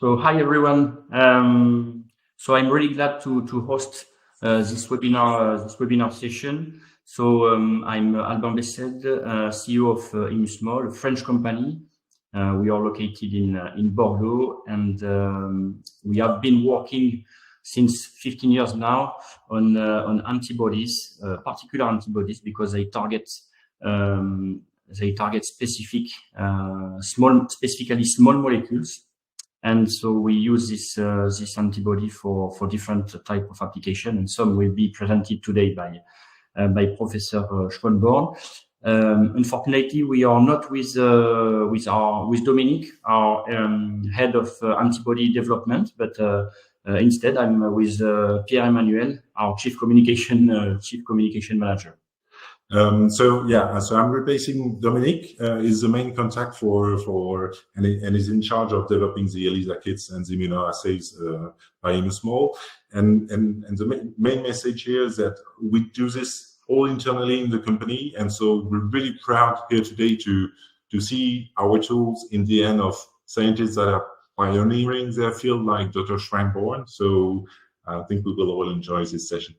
So hi everyone. So I'm really glad to host this webinar session. So I'm Alban Bessed, CEO of Imusmol, a French company. We are located in Bordeaux, and we have been working since 15 years now on antibodies, particular antibodies, because they target specific specifically small molecules. And so we use this antibody for different type of application, and some will be presented today by Professor Schwamborn. Unfortunately, we are not with Dominique, our head of antibody development, but instead I'm with Pierre-Emmanuel, our chief communication manager. So I'm replacing Dominique. Is the main contact for and is in charge of developing the ELISA kits and the immunoassays by Imusmol. And the main message here is that we do this all internally in the company, and so we're really proud here today to see our tools in the hand of scientists that are pioneering their field, like Dr. Schwamborn. So I think we will all enjoy this session.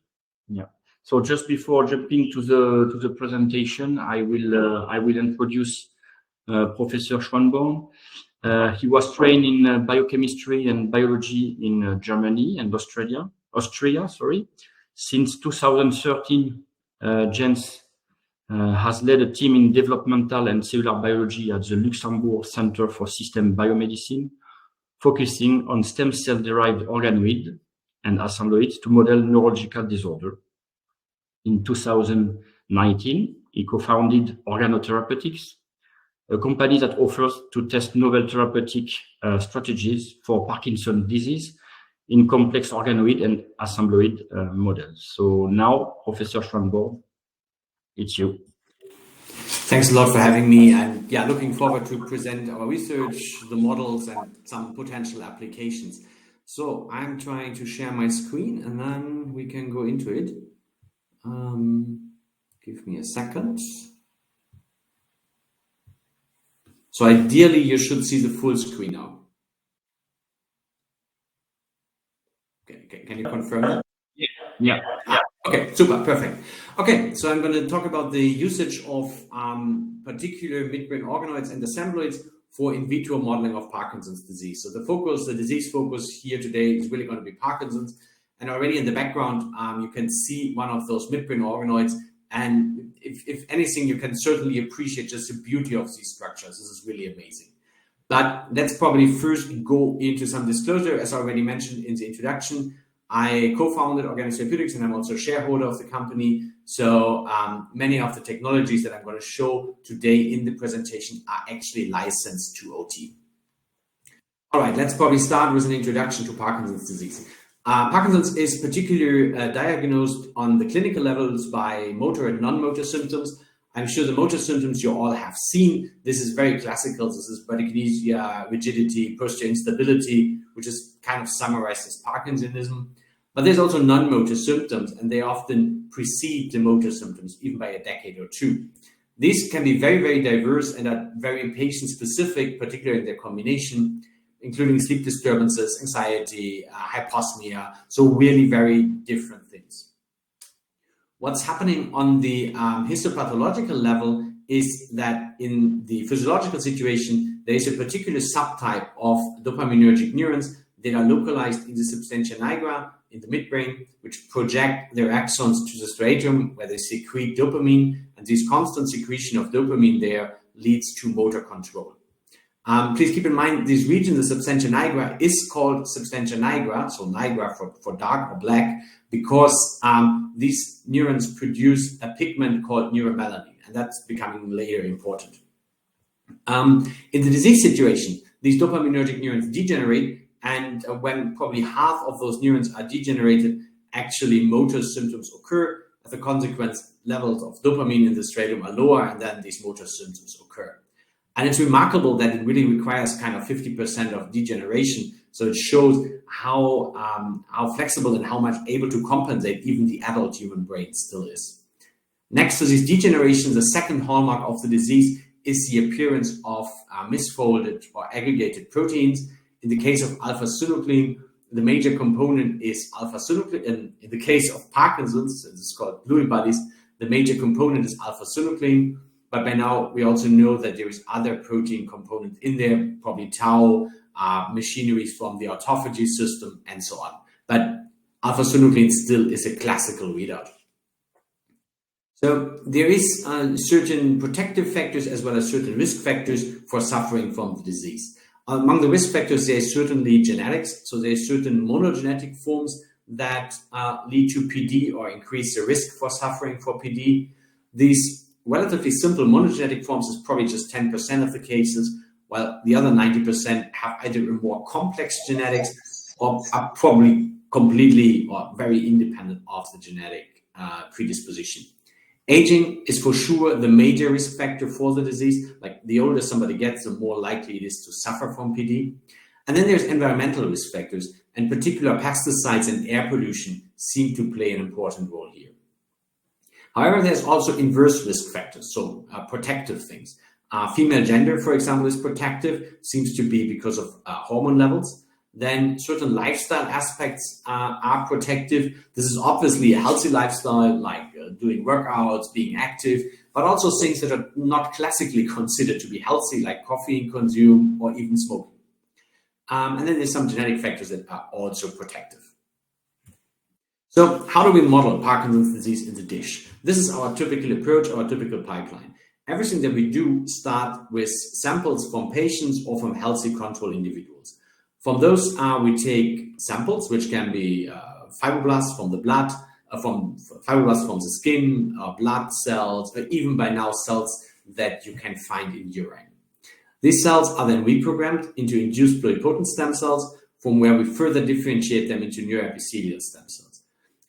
Yeah. So just before jumping to the presentation, I will introduce Professor Schwamborn. He was trained in biochemistry and biology in Germany and Austria. Since 2013, Jens has led a team in developmental and cellular biology at the Luxembourg Centre for Systems Biomedicine, focusing on stem cell-derived organoid and assembloids to model neurological disorder. In 2019, he co-founded Organotherapeutics, a company that offers to test novel therapeutic strategies for Parkinson disease in complex organoid and assembloid models. So now, Professor Schwamborn, it's you. Thanks a lot for having me. And yeah, looking forward to present our research, the models, and some potential applications. So I'm trying to share my screen, and then we can go into it. Give me a second. So ideally, you should see the full screen now. Okay, can you confirm that? Yeah. Okay, super, perfect. Okay, so I'm going to talk about the usage of particular midbrain organoids and assembloids for in vitro modeling of Parkinson's disease. So the disease focus here today is really going to be Parkinson's. And already in the background, you can see one of those midbrain organoids. And if anything, you can certainly appreciate just the beauty of these structures. This is really amazing. But let's probably first go into some disclosure. As I already mentioned in the introduction, I co-founded Organotherapeutics, and I'm also a shareholder of the company. So many of the technologies that I'm going to show today in the presentation are actually licensed to OT. All right, let's probably start with an introduction to Parkinson's disease. Parkinson's is particularly diagnosed on the clinical levels by motor and non-motor symptoms. I'm sure the motor symptoms you all have seen. This is very classical. This is bradykinesia, rigidity, posture instability, which is kind of summarized as Parkinsonism. But there's also non-motor symptoms, and they often precede the motor symptoms, even by a decade or two. These can be very, very diverse and are very patient-specific, particularly in their combination, including sleep disturbances, anxiety, hyposmia, so really very different things. What's happening on the histopathological level is that in the physiological situation, there is a particular subtype of dopaminergic neurons that are localized in the substantia nigra in the midbrain, which project their axons to the striatum, where they secrete dopamine, and this constant secretion of dopamine there leads to motor control. Please keep in mind, this region, the substantia nigra, is called substantia nigra, so nigra for dark or black, because these neurons produce a pigment called neuromelanin, and that's becoming later important. In the disease situation, these dopaminergic neurons degenerate, and when probably half of those neurons are degenerated, actually motor symptoms occur. As a consequence, levels of dopamine in the striatum are lower, and then these motor symptoms occur. And it's remarkable that it really requires kind of 50% of degeneration. So it shows how flexible and how much able to compensate even the adult human brain still is. Next to this degeneration, the second hallmark of the disease is the appearance of misfolded or aggregated proteins In the case of alpha-synuclein, the major component is alpha-synuclein. And in the case of Parkinson's, this is called Lewy bodies, the major component is alpha-synuclein. But by now, we also know that there is other protein components in there, probably tau, machineries from the autophagy system, and so on. But alpha-synuclein still is a classical readout. So there is certain protective factors as well as certain risk factors for suffering from the disease. Among the risk factors, there is certainly genetics. So there are certain monogenetic forms that lead to PD or increase the risk for suffering for PD. These relatively simple monogenetic forms is probably just 10% of the cases, while the other 90% have either more complex genetics or are probably completely or very independent of the genetic predisposition. Aging is for sure the major risk factor for the disease. Like the older somebody gets, the more likely it is to suffer from PD. And then there's environmental risk factors, and particular pesticides and air pollution seem to play an important role here. However, there's also inverse risk factors, so protective things. Female gender, for example, is protective, seems to be because of hormone levels. Then certain lifestyle aspects are protective. This is obviously a healthy lifestyle, like doing workouts, being active, but also things that are not classically considered to be healthy, like caffeine consume or even smoking. And then there's some genetic factors that are also protective. So how do we model Parkinson's disease in the dish? This is our typical approach, our typical pipeline. Everything that we do start with samples from patients or from healthy control individuals. From those, we take samples, which can be fibroblasts from the blood, from fibroblasts from the skin, blood cells, or even by now cells that you can find in urine. These cells are then reprogrammed into induced pluripotent stem cells, from where we further differentiate them into neuroepithelial stem cells.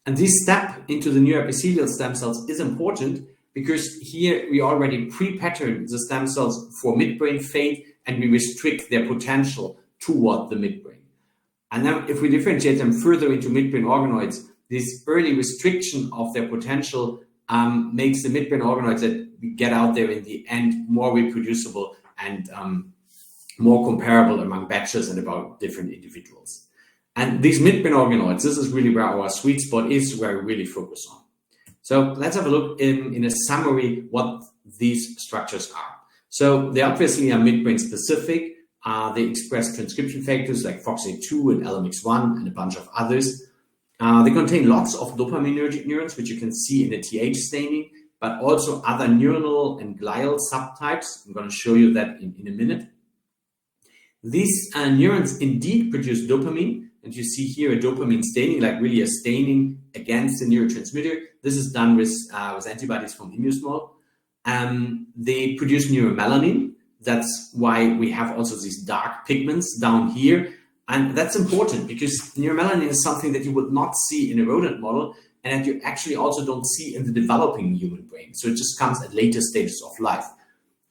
And this step into the neuroepithelial stem cells is important because here we already pre-pattern the stem cells for midbrain fate, and we restrict their potential toward the midbrain. And then if we differentiate them further into midbrain organoids, this early restriction of their potential makes the midbrain organoids that we get out there in the end more reproducible and more comparable among batches and about different individuals. And these midbrain organoids, this is really where our sweet spot is, where we really focus on. So let's have a look in a summary what these structures are. So they obviously are midbrain specific. They express transcription factors like FOXA2 and LMX1 and a bunch of others. They contain lots of dopaminergic neurons, which you can see in the TH staining, but also other neuronal and glial subtypes. I'm going to show you that in a minute. These neurons indeed produce dopamine, and you see here a dopamine staining, like really a staining against the neurotransmitter. This is done with antibodies from Immusmol. They produce neuromelanin. That's why we have also these dark pigments down here. And that's important because neuromelanin is something that you would not see in a rodent model and that you actually also don't see in the developing human brain. So it just comes at later stages of life,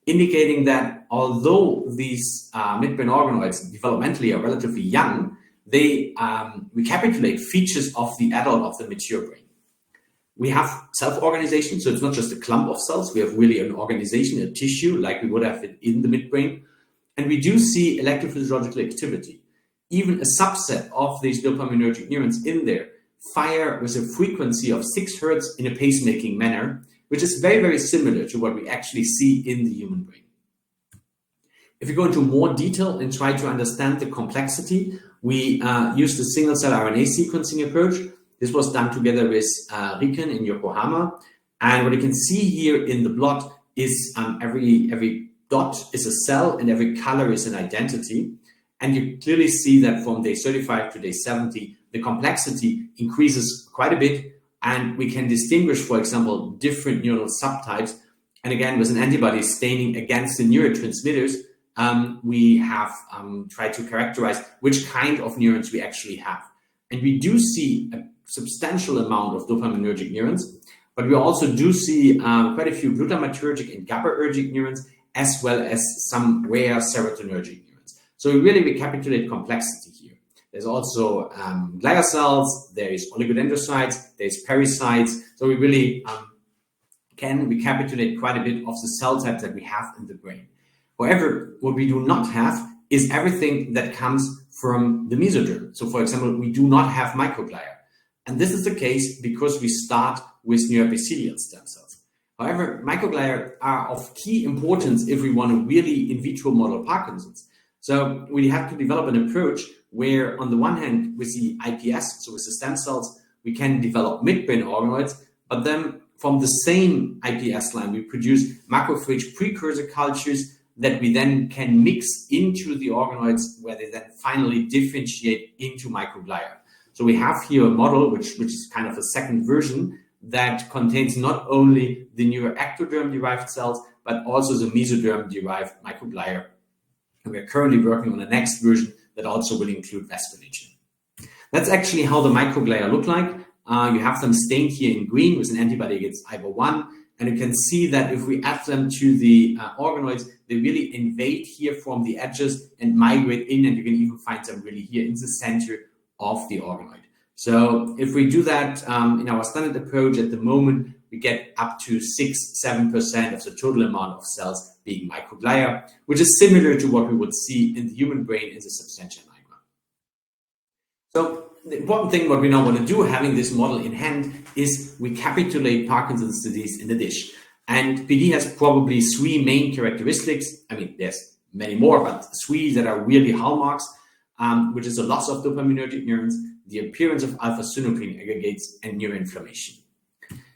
indicating that although these midbrain organoids developmentally are relatively young, they recapitulate features of the adult, of the mature brain. We have self-organization, so it's not just a clump of cells. We have really an organization, a tissue, like we would have it in the midbrain. And we do see electrophysiological activity. Even a subset of these dopaminergic neurons in there fire with a frequency of 6 Hertz in a pacemaking manner, which is very, very similar to what we actually see in the human brain. If we go into more detail and try to understand the complexity, we use the single-cell RNA sequencing approach. This was done together with Riken in Yokohama. And what you can see here in the plot is every dot is a cell and every color is an identity. And you clearly see that from day 35 to day 70, the complexity increases quite a bit. And we can distinguish, for example, different neural subtypes. And again, with an antibody staining against the neurotransmitters, we have tried to characterize which kind of neurons we actually have. And we do see a substantial amount of dopaminergic neurons, but we also do see quite a few glutamatergic and GABAergic neurons, as well as some rare serotonergic neurons. So we really recapitulate complexity here. There's also glial cells, there is oligodendrocytes, there's pericytes. So we really can recapitulate quite a bit of the cell types that we have in the brain. However, what we do not have is everything that comes from the mesoderm. So for example, we do not have microglia. And this is the case because we start with neuroepithelial stem cells. However, microglia are of key importance if we want to really in vitro model Parkinson's. So we have to develop an approach where on the one hand, with the iPS, so with the stem cells, we can develop midbrain organoids, but then from the same iPS line, we produce macrophage precursor cultures that we then can mix into the organoids where they then finally differentiate into microglia. So we have here a model, which is kind of a second version that contains not only the neuroectoderm-derived cells, but also the mesoderm-derived microglia. And we're currently working on the next version that also will include vasculature. That's actually how the microglia look like. You have them stained here in green with an antibody against IBO1, and you can see that if we add them to the organoids, they really invade here from the edges and migrate in, and you can even find them really here in the center of the organoid. So if we do that in our standard approach at the moment, we get up to 6-7% of the total amount of cells being microglia, which is similar to what we would see in the human brain in the substantia nigra. So the important thing what we now want to do, having this model in hand, is recapitulate Parkinson's disease in the dish. And PD has probably 3 main characteristics. I mean, there's many more, but 3 that are really hallmarks, which is a loss of dopaminergic neurons, the appearance of alpha-synuclein aggregates, and neuroinflammation.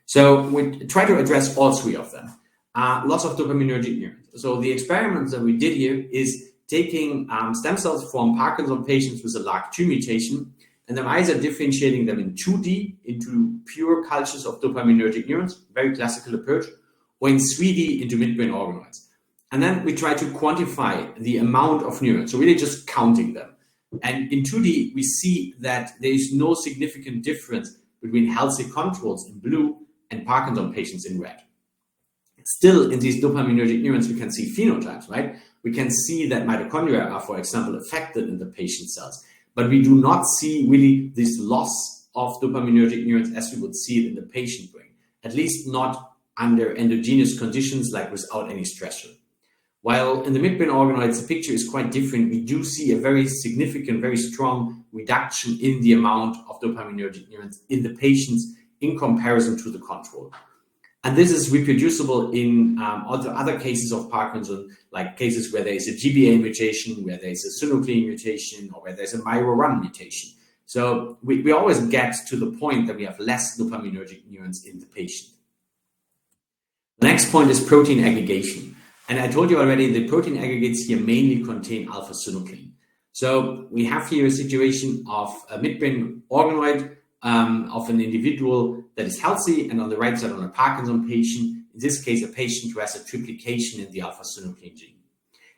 So we try to address all 3 of them. Loss of dopaminergic neurons. So the experiments that we did here is taking stem cells from Parkinson patients with a LRRK2 mutation, and then either differentiating them in 2D into pure cultures of dopaminergic neurons, very classical approach, or in 3D into midbrain organoids. And then we try to quantify the amount of neurons, so really just counting them. And in 2D, we see that there is no significant difference between healthy controls in blue and Parkinson patients in red. Still, in these dopaminergic neurons, we can see phenotypes, right? We can see that mitochondria are, for example, affected in the patient cells, but we do not see really this loss of dopaminergic neurons as we would see it in the patient brain, at least not under endogenous conditions like without any stressor. While in the midbrain organoids, the picture is quite different. We do see a very significant, very strong reduction in the amount of dopaminergic neurons in the patients in comparison to the control. And this is reproducible in other cases of Parkinson, like cases where there is a GBA mutation, where there is a synuclein mutation, or where there's a MYRO1 mutation. So we always get to the point that we have less dopaminergic neurons in the patient. The next point is protein aggregation. And I told you already, the protein aggregates here mainly contain alpha-synuclein. So we have here a situation of a midbrain organoid of an individual that is healthy, and on the right side on a Parkinson patient, in this case a patient who has a triplication in the alpha-synuclein gene.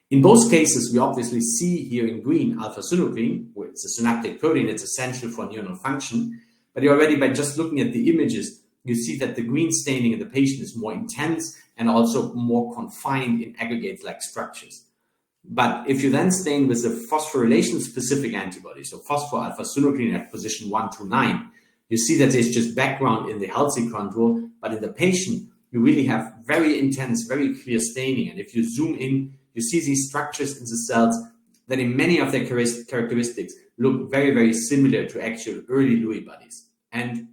In both cases, we obviously see here in green alpha-synuclein, which is a synaptic protein that's essential for neuronal function, but already by just looking at the images, you see that the green staining in the patient is more intense and also more confined in aggregate-like structures. But if you then stain with a phosphorylation-specific antibody, so phospho-alpha-synuclein at position 129, you see that there's just background in the healthy control, but in the patient, you really have very intense, very clear staining. And if you zoom in, you see these structures in the cells that in many of their characteristics look very, very similar to actual early Lewy bodies. And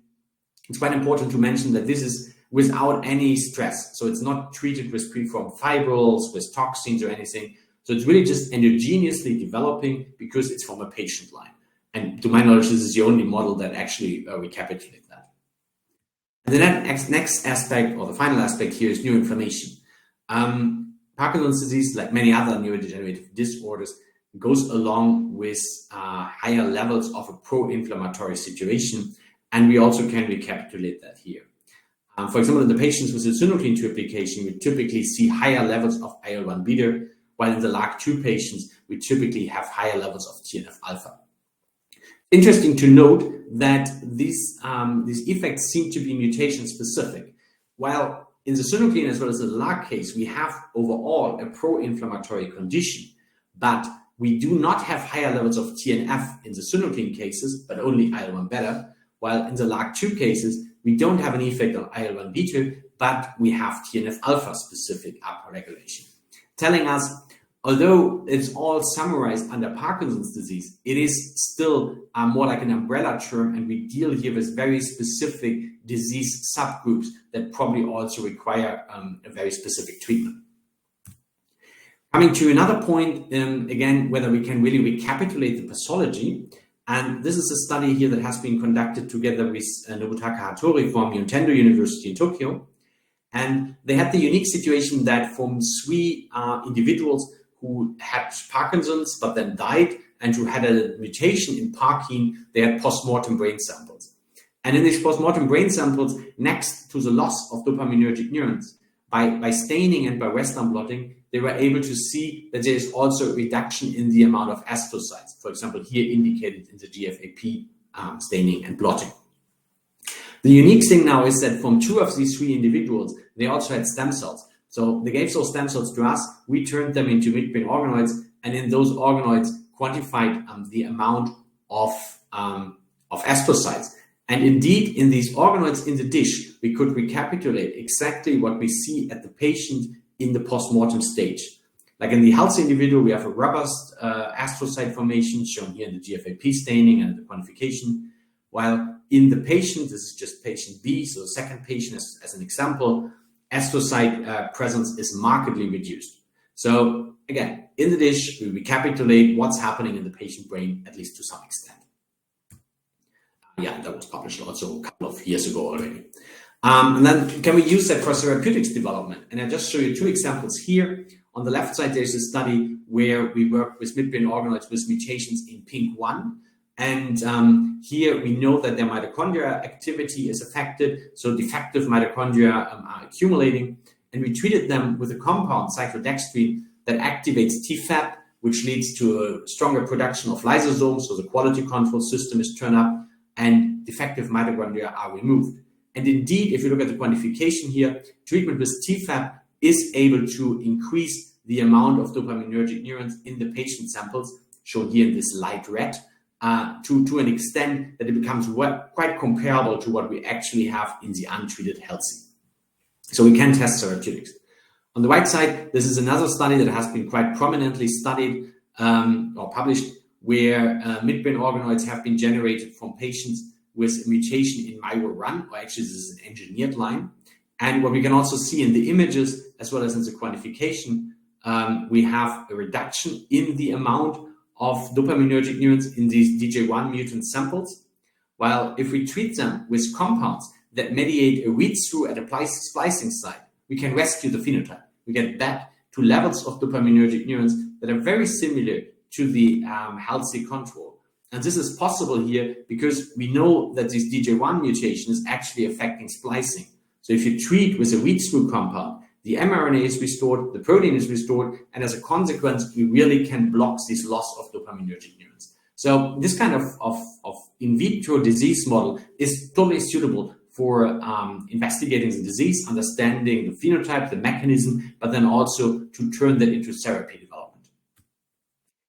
it's quite important to mention that this is without any stress. So it's not treated with preformed fibrils, with toxins or anything. So it's really just endogenously developing because it's from a patient line. And to my knowledge, this is the only model that actually recapitulates that. And the next aspect, or the final aspect here, is neuroinflammation. Parkinson's disease, like many other neurodegenerative disorders, goes along with higher levels of a pro-inflammatory situation. And we also can recapitulate that here. For example, in the patients with a synuclein triplication, we typically see higher levels of IL-1 beta, while in the LRRK2 patients, we typically have higher levels of TNF-alpha. Interesting to note that these effects seem to be mutation-specific. While in the synuclein as well as the LRRK case, we have overall a pro-inflammatory condition, but we do not have higher levels of TNF in the synuclein cases, but only IL-1 beta, while in the LRRK2 cases, we don't have an effect on IL-1 beta, but we have TNF-alpha specific upregulation, telling us although it's all summarized under Parkinson's disease, it is still more like an umbrella term, and we deal here with very specific disease subgroups that probably also require a very specific treatment. Coming to another point, again, whether we can really recapitulate the pathology. And this is a study here that has been conducted together with Nobutaka Hattori from Nintendo University in Tokyo. And they had the unique situation that from 3 individuals who had Parkinson's but then died and who had a mutation in Parkin, they had post-mortem brain samples. And in these post-mortem brain samples, next to the loss of dopaminergic neurons, by staining and by Western blotting, they were able to see that there is also a reduction in the amount of astrocytes, for example, here indicated in the GFAP staining and blotting. The unique thing now is that from 2 of these 3 individuals, they also had stem cells. So they gave those stem cells to us, we turned them into midbrain organoids, and in those organoids quantified the amount of astrocytes. And indeed, in these organoids in the dish, we could recapitulate exactly what we see at the patient in the post-mortem stage. Like in the healthy individual, we have a robust astrocyte formation shown here in the GFAP staining and the quantification, while in the patient, this is just patient B, so the second patient as an example, astrocyte presence is markedly reduced. So again, in the dish, we recapitulate what's happening in the patient brain, at least to some extent. Yeah, that was published also a couple of years ago already. And then can we use that for therapeutics development? And I just show you 2 examples here. On the left side, there's a study where we work with midbrain organoids with mutations in PINK1. And here we know that their mitochondria activity is affected. So defective mitochondria are accumulating. And we treated them with a compound, cyclodextrin, that activates TFAP, which leads to a stronger production of lysosomes. So the quality control system is turned up and defective mitochondria are removed. And indeed, if you look at the quantification here, treatment with TFAP is able to increase the amount of dopaminergic neurons in the patient samples, shown here in this light red, to an extent that it becomes quite comparable to what we actually have in the untreated healthy. So we can test therapeutics. On the right side, this is another study that has been quite prominently studied or published, where midbrain organoids have been generated from patients with a mutation in MyRun, or actually this is an engineered line. And what we can also see in the images, as well as in the quantification, we have a reduction in the amount of dopaminergic neurons in these DJ1 mutant samples. While if we treat them with compounds that mediate a read-through at a splicing site, we can rescue the phenotype. We get back to levels of dopaminergic neurons that are very similar to the healthy control. And this is possible here because we know that this DJ1 mutation is actually affecting splicing. So if you treat with a read-through compound, the mRNA is restored, the protein is restored, and as a consequence, we really can block this loss of dopaminergic neurons. So this kind of in vitro disease model is totally suitable for investigating the disease, understanding the phenotype, the mechanism, but then also to turn that into therapy development.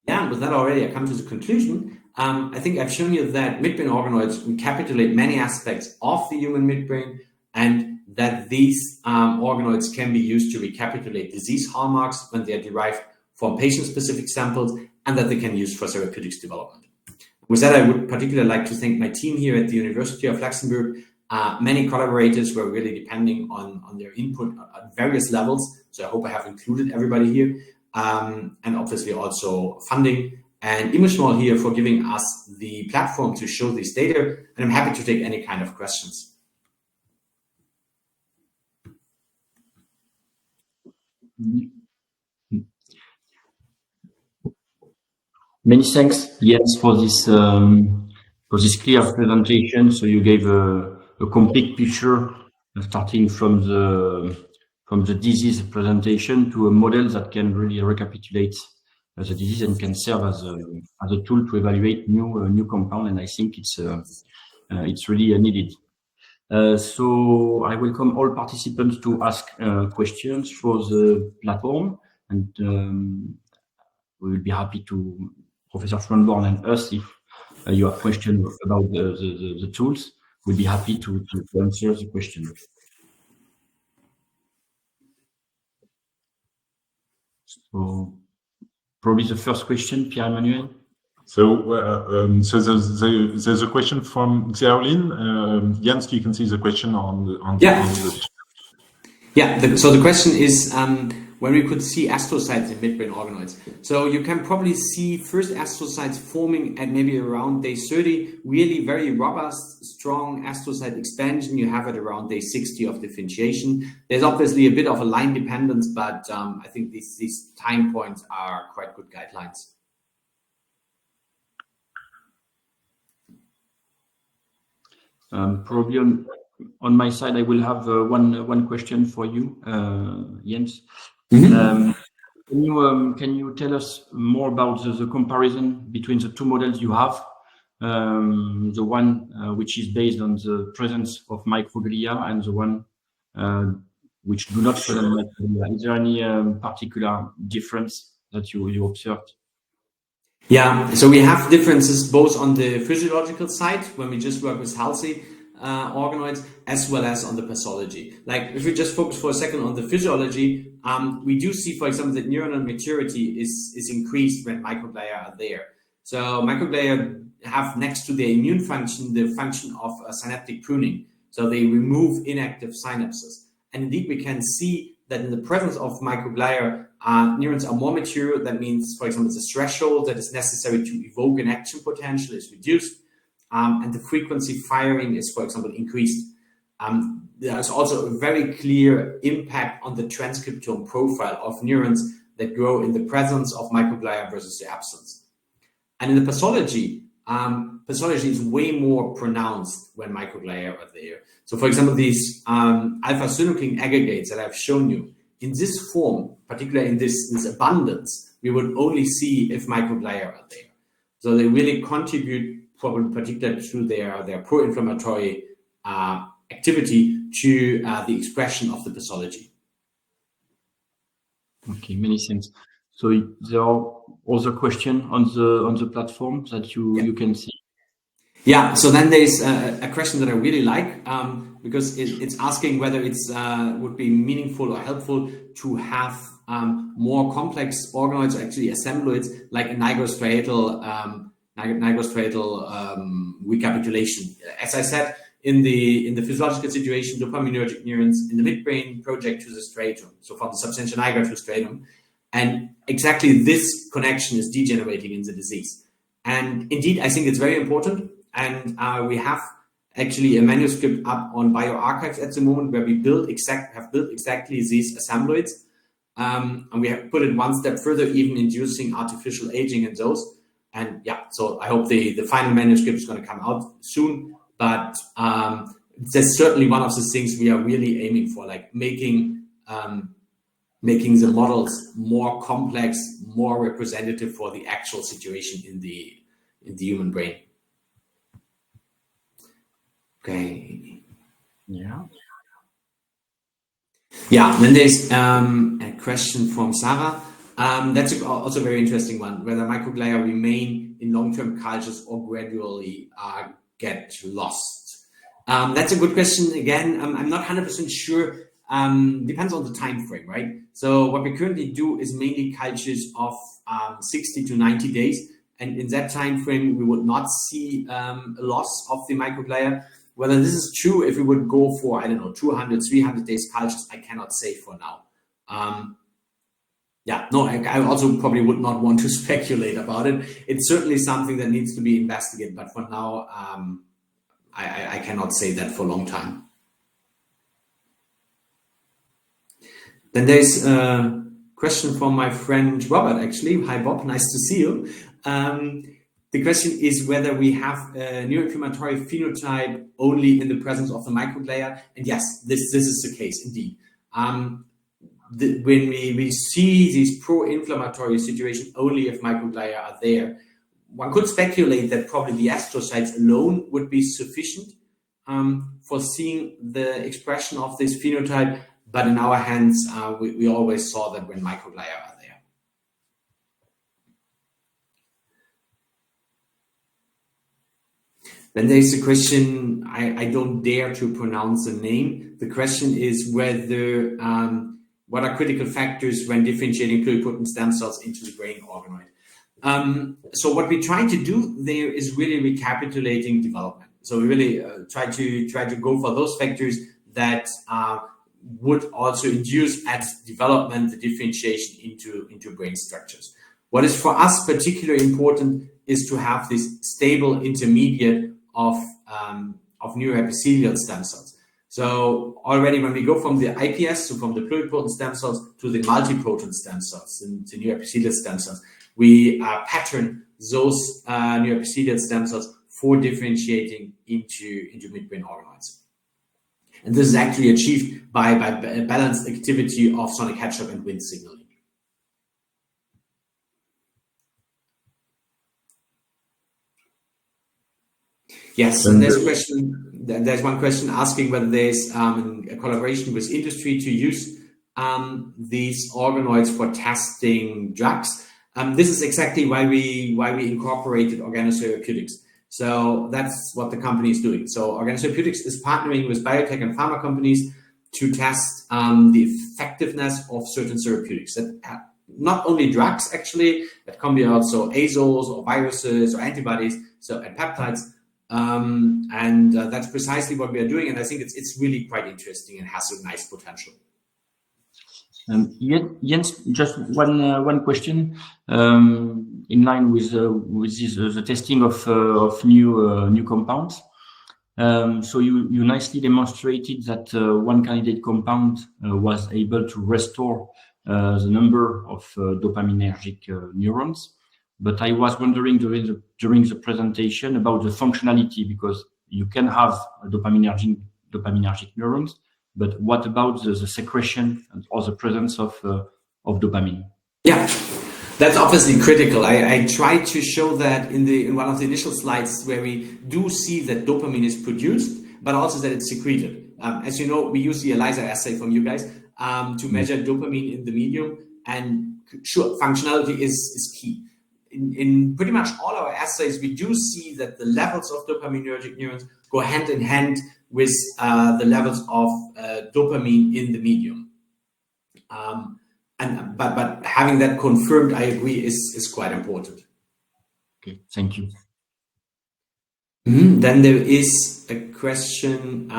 Yeah, and with that already, I come to the conclusion. I think I've shown you that midbrain organoids recapitulate many aspects of the human midbrain, and that these organoids can be used to recapitulate disease hallmarks when they are derived from patient-specific samples, and that they can use for therapeutics development. With that, I would particularly like to thank my team here at the University of Luxembourg. Many collaborators were really depending on their input at various levels, so I hope I have included everybody here, and obviously also funding. And Imishmal here for giving us the platform to show this data, and I'm happy to take any kind of questions. Many thanks, Jens, for this clear presentation. So you gave a complete picture, starting from the disease presentation to a model that can really recapitulate the disease and can serve as a tool to evaluate new compound. And I think it's really needed. So I welcome all participants to ask questions for the platform, and we will be happy to, Professor Schwamborn and us, if you have questions about the tools, we'll be happy to answer the question. So Probably the first question, Pierre-Emmanuel. So there's a question from Xiaolin. Jens, you can see the question on the Yeah, so the question is when we could see astrocytes in midbrain organoids. So you can probably see first astrocytes forming at maybe around day 30, really very robust, strong astrocyte expansion. You have it around day 60 of differentiation. There's obviously a bit of a line dependence, but I think these time points are quite good guidelines. Probably on my side, I will have one question for you, Jens. Mm-hmm. Can you tell us more about the comparison between the two models you have? The one which is based on the presence of microglia and the one which do not present microglia. Is there any particular difference that you observed? Yeah, so we have differences both on the physiological side when we just work with healthy organoids, as well as on the pathology. Like if we just focus for a second on the physiology, we do see, for example, that neuronal maturity is increased when microglia are there. So microglia have, next to their immune function, the function of synaptic pruning. So they remove inactive synapses. And indeed, we can see that in the presence of microglia, neurons are more mature. That means, for example, the threshold that is necessary to evoke an action potential is reduced, and the frequency firing is, for example, increased. There's also a very clear impact on the transcriptome profile of neurons that grow in the presence of microglia versus the absence. And in the pathology, pathology is way more pronounced when microglia are there. So, for example, these alpha-synuclein aggregates that I've shown you, in this form, particularly in this abundance, we would only see if microglia are there. So they really contribute, probably particularly through their pro-inflammatory activity, to the expression of the pathology. Okay, many thanks. So there are other questions on the platform that you can see. Yeah, so then there's a question that I really like, because it's asking whether it's would be meaningful or helpful to have more complex organoids, or actually assembloids, like a nigrostriatal recapitulation. As I said, in the physiological situation, dopaminergic neurons in the midbrain project to the striatum, so from the substantia nigra to striatum, and exactly this connection is degenerating in the disease. And indeed, I think it's very important. And we have actually a manuscript up on bioarchives at the moment where we have built exactly these assembloids. And we have put it one step further, even inducing artificial aging in those. And yeah, so I hope the final manuscript is going to come out soon. But that's certainly one of the things we are really aiming for, like making the models more complex, more representative for the actual situation in the human brain. Okay. Yeah. Yeah. Then there's a question from Sarah. That's also a very interesting one. Whether microglia remain in long-term cultures or gradually get lost. That's a good question. Again, I'm not 100% sure. Depends on the time frame, right? So what we currently do is mainly cultures of 60 to 90 days, and in that time frame, we would not see a loss of the microglia. Whether this is true, if we would go for, I don't know, 200, 300 days cultures, I cannot say for now. Yeah, no, I also probably would not want to speculate about it. It's certainly something that needs to be investigated, but for now, I cannot say that for a long time. Then there's a question from my friend Robert, actually. Hi, Bob, nice to see you. The question is whether we have a neuroinflammatory phenotype only in the presence of the microglia. And yes, this is the case, indeed. When we see this pro-inflammatory situation only if microglia are there, one could speculate that probably the astrocytes alone would be sufficient for seeing the expression of this phenotype. But in our hands, we always saw that when microglia are there. Then there's a question, I don't dare to pronounce the name. The question is whether what are critical factors when differentiating pluripotent stem cells into the brain organoid. So what we try to do there is really recapitulating development. So we really try to go for those factors that would also induce at development the differentiation into brain structures. What is for us particularly important is to have this stable intermediate of neuroepithelial stem cells. So already when we go from the IPS, so from the pluripotent stem cells to the multipotent stem cells, and the neuroepithelial stem cells, we pattern those neuroepithelial stem cells for differentiating into midbrain organoids. And this is actually achieved by balanced activity of sonic headshot and wind signaling. Yes, and there's one question asking whether there's a collaboration with industry to use these organoids for testing drugs. This is exactly why we incorporated organotherapeutics. So that's what the company is doing. So organotherapeutics is partnering with biotech and pharma companies to test the effectiveness of certain therapeutics. That not only drugs, actually, that can be also azoles or viruses or antibodies, so and peptides. That's precisely what we are doing, and I think it's really quite interesting and has a nice potential. Jens, just one question in line with the testing of new compounds. So you nicely demonstrated that one candidate compound was able to restore the number of dopaminergic neurons. But I was wondering during the presentation about the functionality, because you can have dopaminergic neurons, but what about the secretion or the presence of dopamine? Yeah, that's obviously critical. I tried to show that in one of the initial slides, where we do see that dopamine is produced, but also that it's secreted. As you know, we use the ELISA assay from you guys to measure dopamine in the medium, and sure, functionality is key. In pretty much all our assays, we do see that the levels of dopaminergic neurons go hand in hand with the levels of dopamine in the medium. But having that confirmed, I agree, is quite important. Okay, thank you. Then there is a question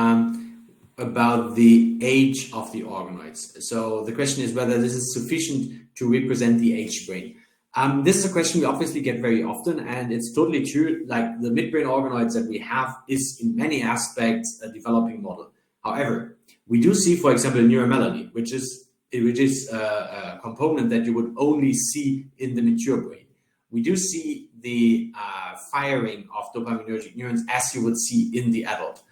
about the age of the organoids. So the question is whether this is sufficient to represent the age brain. This is a question we obviously get very often, and it's totally true. Like, the midbrain organoids that we have is in many aspects a developing model. However, we do see, for example, neuromelody, which is a component that you would only see in the mature brain. We do see the firing of dopaminergic neurons as you would see in the adult.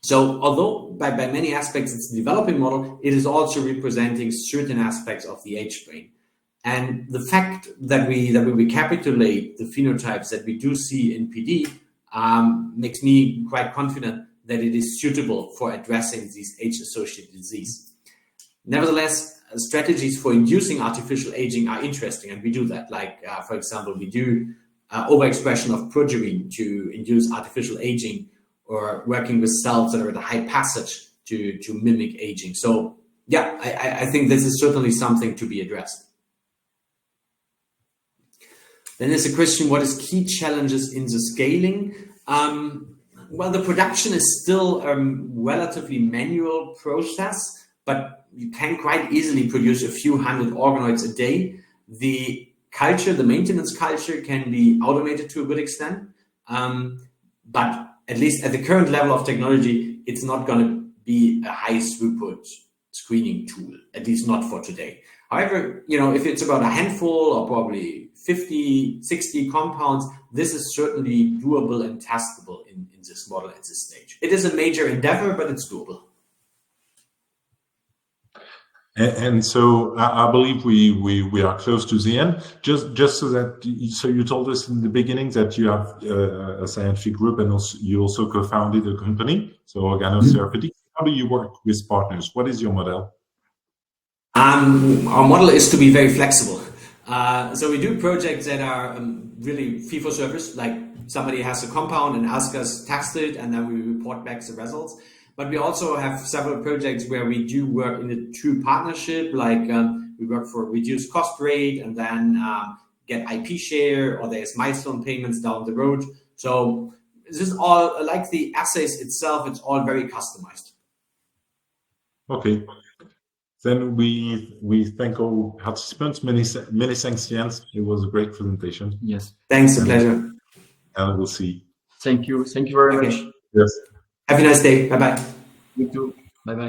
So although by many aspects it's a developing model, it is also representing certain aspects of the age brain. And the fact that we recapitulate the phenotypes that we do see in PD makes me quite confident that it is suitable for addressing these age-associated disease. Nevertheless, strategies for inducing artificial aging are interesting, and we do that. Like, for example, we do overexpression of progerin to induce artificial aging, or working with cells that are at a high passage to mimic aging. So, yeah, I think this is certainly something to be addressed. Then there's a question, what is key challenges in the scaling? Well, the production is still a relatively manual process, but you can quite easily produce a few hundred organoids a day. The culture, the maintenance culture, can be automated to a good extent. But at least at the current level of technology, it's not going to be a high throughput screening tool, at least not for today. However, if it's about a handful or probably 50, 60 compounds, this is certainly doable and testable in this model at this stage. It is a major endeavor, but it's doable. And so I believe we are close to the end. Just so you told us in the beginning that you have a scientific group, and you also co-founded a company, so Organotherapeutics. How do you work with partners? What is your model? Our model is to be very flexible. So we do projects that are really fee-for-service, like somebody has a compound and asks us to test it, and then we report back the results. but we also have several projects where we do work in a true partnership, like we work for reduced cost rate and then get IP share, or there's milestone payments down the road. So this is all, like the assays itself, it's all very customized. Okay. Then we thank all participants. Many thanks, Jens. It was a great presentation. Yes. Thanks, a pleasure. And we'll see. Thank you. Thank you very much. Yes. Have a nice day. Bye-bye. You too. Bye-bye.